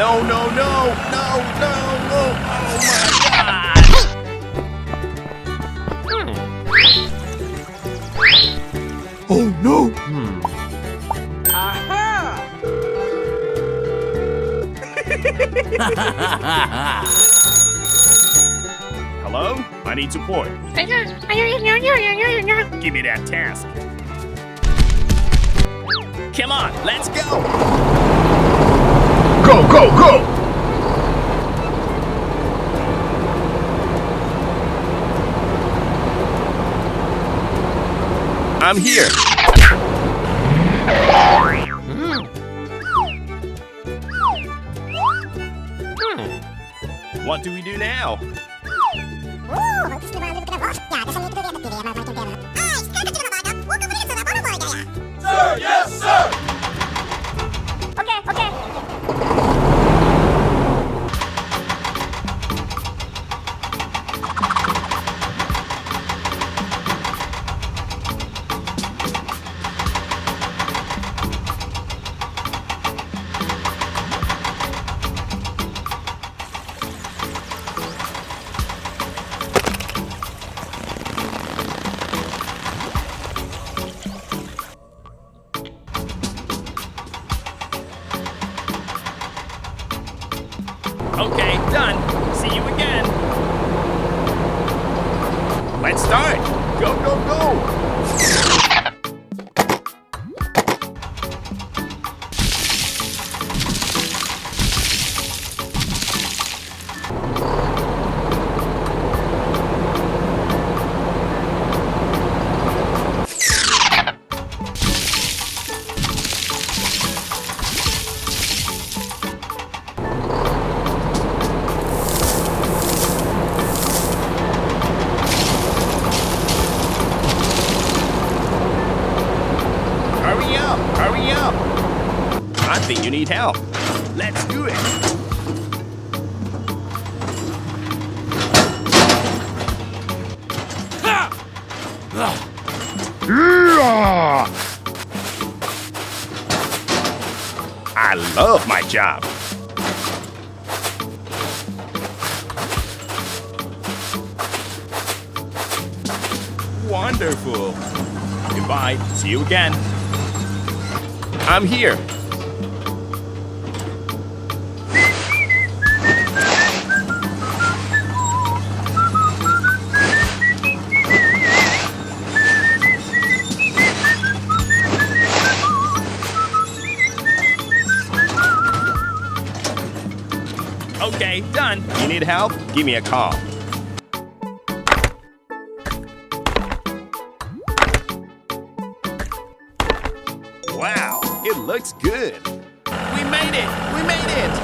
No, no, no, no, no, oh my God! Oh no! Hello? I need support. Give me that task. Come on, let's go! Go, go, go! I'm here. What do we do now? Sir, yes, sir! Okay, done. See you again. Let's start. Go, go, go. Hurry up, hurry up. I think you need help. Let's do it. I love my job. Wonderful. Goodbye. See you again. I'm here. Okay, done. You need help? Give me a call. Wow, it looks good. We made it! We made it!